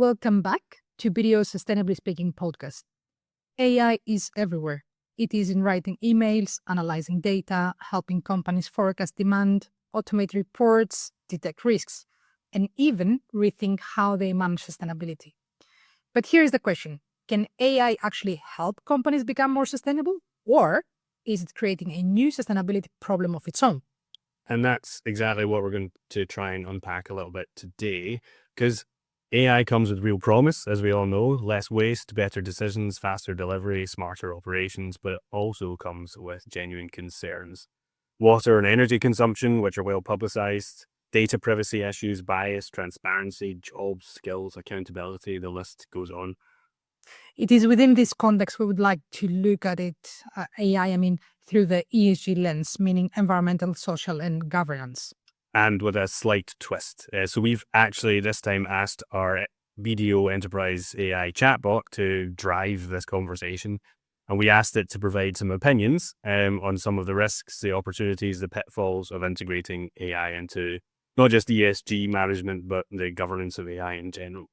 Welcome back to Video Sustainably Speaking podcast. AI is everywhere. It is in writing emails, analyzing data, helping companies forecast demand, automate reports, detect risks, and even rethink how they manage sustainability. But here's the question. Can AI actually help companies become more sustainable? Or is it creating a new sustainability problem of its own? And that's exactly what we're going to try and unpack a little bit today, because AI comes with real promise, as we all know, less waste, better decisions, faster delivery, smarter operations, but it also comes with genuine concerns. Water and energy consumption, which are well publicized, data privacy issues, bias, transparency, jobs, skills, accountability, the list goes on. It is within this context we would like to look at it, through the ESG lens, meaning environmental, social, and governance. And with a slight twist. So we've actually this time asked our BDO Enterprise AI chatbot to drive this conversation. And we asked it to provide some opinions on some of the risks, the opportunities, the pitfalls of integrating AI into not just ESG management, but the governance of AI in general.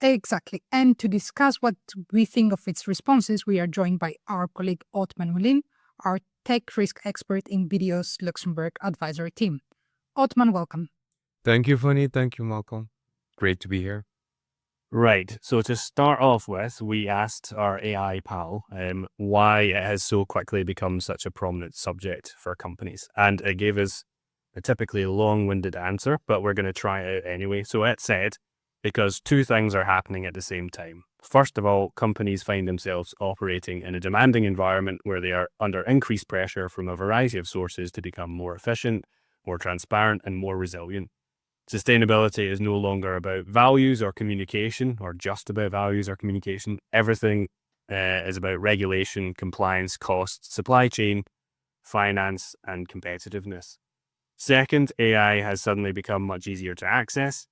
Exactly. And to discuss what we think of its responses, we are joined by our colleague Otman Mulin, our tech risk expert in BDO's Luxembourg advisory team. Otman, welcome. Thank you, Fanny. Thank you, Malcolm. Great to be here. Right. So to start off with, we asked our AI pal why it has so quickly become such a prominent subject for companies. And it gave us a typically long-winded answer, but we're going to try it out anyway. So it said, because two things are happening at the same time. First of all, companies find themselves operating in a demanding environment where they are under increased pressure from a variety of sources to become more efficient, more transparent, and more resilient. Sustainability is no longer about values or communication, or just about values or communication. Everything is about regulation, compliance, costs, supply chain, finance, and competitiveness. Second, AI has suddenly become much easier to access.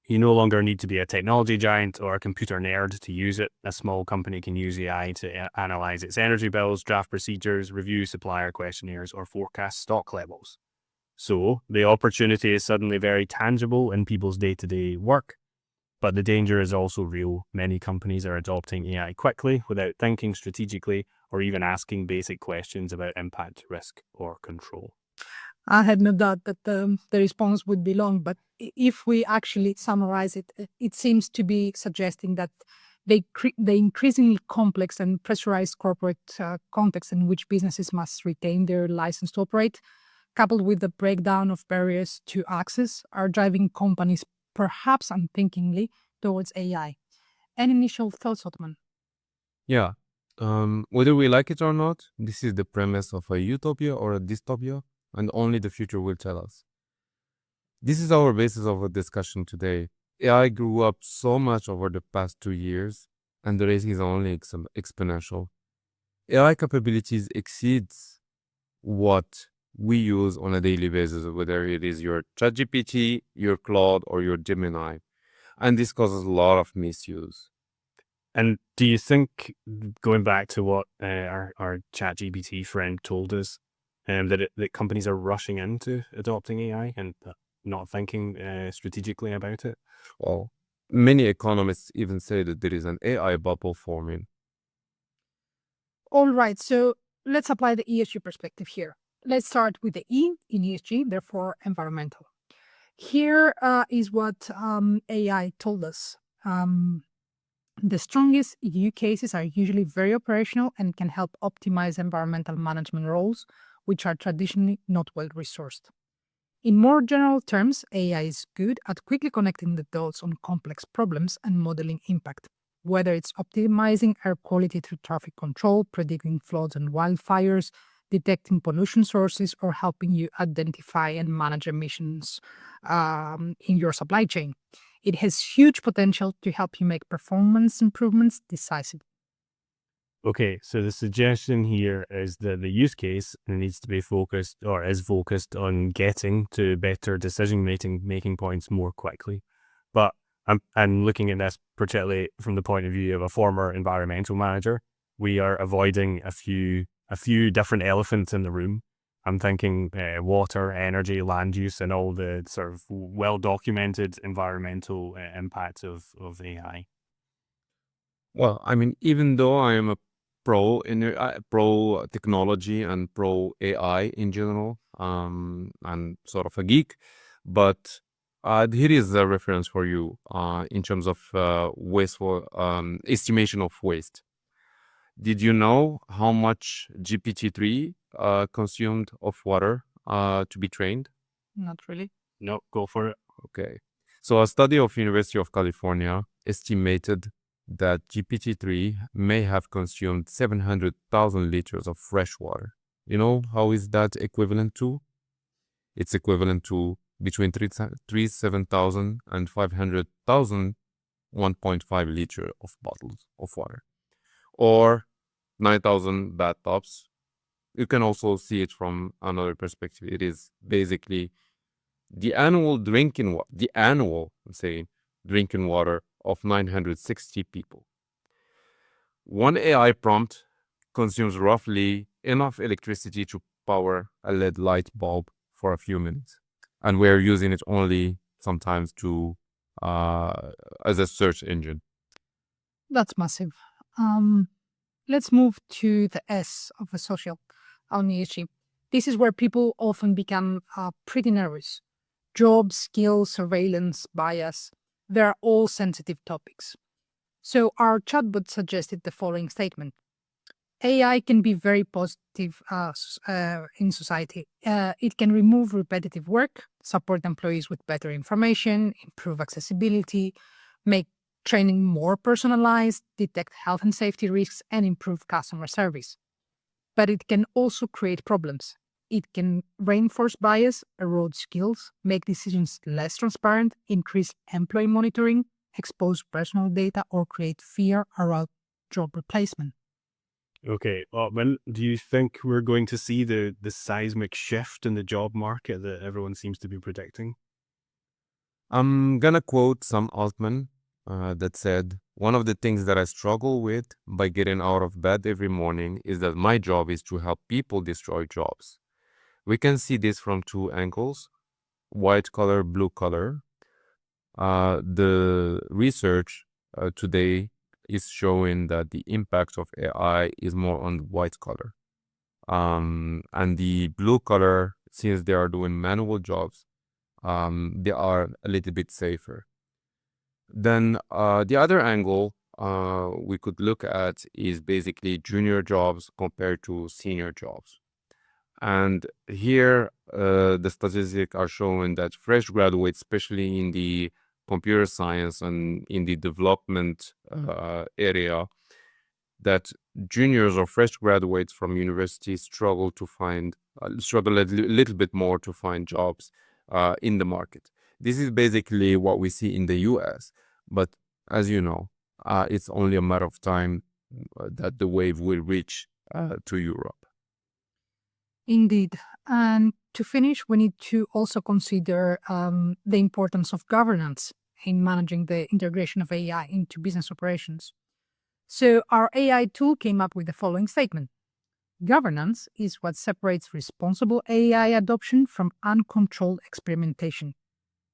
You no longer need to be a technology giant or a computer nerd to use it. A small company can use AI to analyze its energy bills, draft procedures, review supplier questionnaires, or forecast stock levels. So the opportunity is suddenly very tangible in people's day-to-day work, but the danger is also real. Many companies are adopting AI quickly without thinking strategically or even asking basic questions about impact, risk, or control. I had no doubt that the response would be long, but if we actually summarize it, it seems to be suggesting that the increasingly complex and pressurized corporate context in which businesses must retain their license to operate, coupled with the breakdown of barriers to access, are driving companies, perhaps unthinkingly, towards AI. Any initial thoughts, Otman? Yeah. Whether we like it or not, this is the premise of a utopia or a dystopia, and only the future will tell us. This is our basis of a discussion today. AI grew up so much over the past 2 years, and the rate is only exponential. AI capabilities exceeds what we use on a daily basis, whether it is your ChatGPT, your Claude, or your Gemini. And this causes a lot of misuse. And do you think, going back to what our ChatGPT friend told us, that companies are rushing into adopting AI and not thinking strategically about it? Well, many economists even say that there is an AI bubble forming. All right, so let's apply the ESG perspective here. Let's start with the E in ESG, therefore environmental. Here is what AI told us. The strongest EU cases are usually very operational and can help optimize environmental management roles, which are traditionally not well resourced. In more general terms, AI is good at quickly connecting the dots on complex problems and modeling impact, whether it's optimizing air quality through traffic control, predicting floods and wildfires, detecting pollution sources, or helping you identify and manage emissions in your supply chain. It has huge potential to help you make performance improvements decisively. Okay, so the suggestion here is that the use case needs to be focused or is focused on getting to better decision-making points more quickly. But I'm looking at this particularly from the point of view of a former environmental manager. We are avoiding a few different elephants in the room. I'm thinking water, energy, land use, and all the sort of well-documented environmental impacts of AI. Well, I mean, even though I am a pro technology and pro AI in general, and sort of a geek, but here is a reference for you in terms of estimation of waste. Did you know how much GPT-3 consumed of water to be trained? Not really. No, go for it. Okay. So a study of University of California estimated that GPT-3 may have consumed 700,000 liters of fresh water. You know how is that equivalent to? It's equivalent to between 37,000 and 500,000 1.5 liter of bottles of water, or 9,000 bathtubs. You can also see it from another perspective. It is basically the annual drinking water of 960 people. One AI prompt consumes roughly enough electricity to power a LED light bulb for a few minutes, and we're using it only sometimes to as a search engine. That's massive. Let's move to the S of the social on ESG. This is where people often become pretty nervous. Job, skills, surveillance, bias, they're all sensitive topics. So our chatbot suggested the following statement. AI can be very positive in society. It can remove repetitive work, support employees with better information, improve accessibility, make training more personalized, detect health and safety risks, and improve customer service. But it can also create problems. It can reinforce bias, erode skills, make decisions less transparent, increase employee monitoring, expose personal data, or create fear around job replacement. Okay, when do you think we're going to see the seismic shift in the job market that everyone seems to be predicting? I'm gonna quote Sam Altman that said, "One of the things that I struggle with by getting out of bed every morning is that my job is to help people destroy jobs." We can see this from two angles, white collar, blue collar. The research today is showing that the impact of AI is more on white collar. And the blue collar, since they are doing manual jobs, they are a little bit safer. Then the other angle we could look at is basically junior jobs compared to senior jobs. And here the statistics are showing that fresh graduates, especially in the computer science and in the development area, that juniors or fresh graduates from universities struggle a little bit more to find jobs in the market. This is basically what we see in the US, but as you know, it's only a matter of time that the wave will reach to Europe. Indeed. And to finish, we need to also consider the importance of governance in managing the integration of AI into business operations. So, our AI tool came up with the following statement. Governance is what separates responsible AI adoption from uncontrolled experimentation,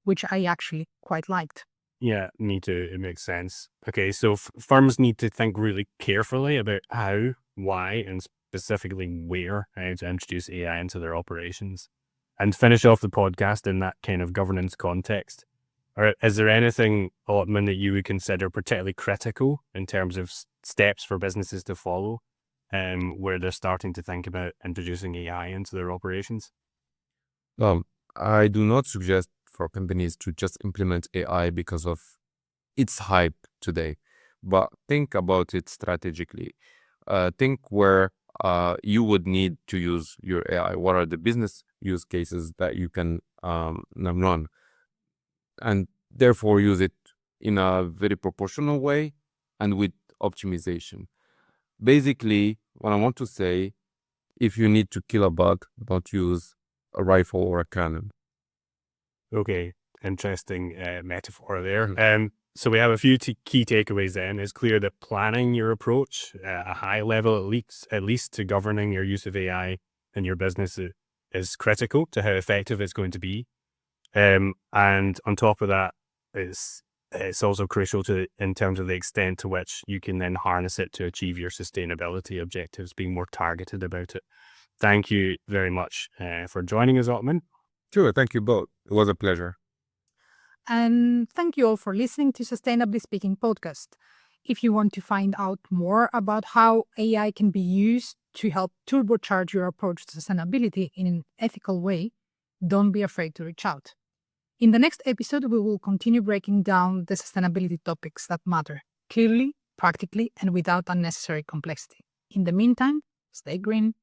which I actually quite liked. Yeah, me too. It makes sense. Okay, so firms need to think really carefully about how, why, and specifically where to introduce AI into their operations. And finish off the podcast in that kind of governance context. Or is there anything, Otman, that you would consider particularly critical in terms of steps for businesses to follow where they're starting to think about introducing AI into their operations? I do not suggest for companies to just implement AI because of its hype today, but think about it strategically. Think where you would need to use your AI. What are the business use cases that you can run? And therefore use it in a very proportional way and with optimization. Basically, what I want to say, if you need to kill a bug, don't use a rifle or a cannon. Okay, interesting metaphor there. So we have a few key takeaways then. It's clear that planning your approach at a high level, at least to governing your use of AI in your business is critical to how effective it's going to be. And on top of that, it's also crucial in terms of the extent to which you can then harness it to achieve your sustainability objectives, being more targeted about it. Thank you very much for joining us, Otman. Sure, thank you both. It was a pleasure. And thank you all for listening to Sustainably Speaking podcast. If you want to find out more about how AI can be used to help turbocharge your approach to sustainability in an ethical way, don't be afraid to reach out. In the next episode, we will continue breaking down the sustainability topics that matter clearly, practically, and without unnecessary complexity. In the meantime, stay green.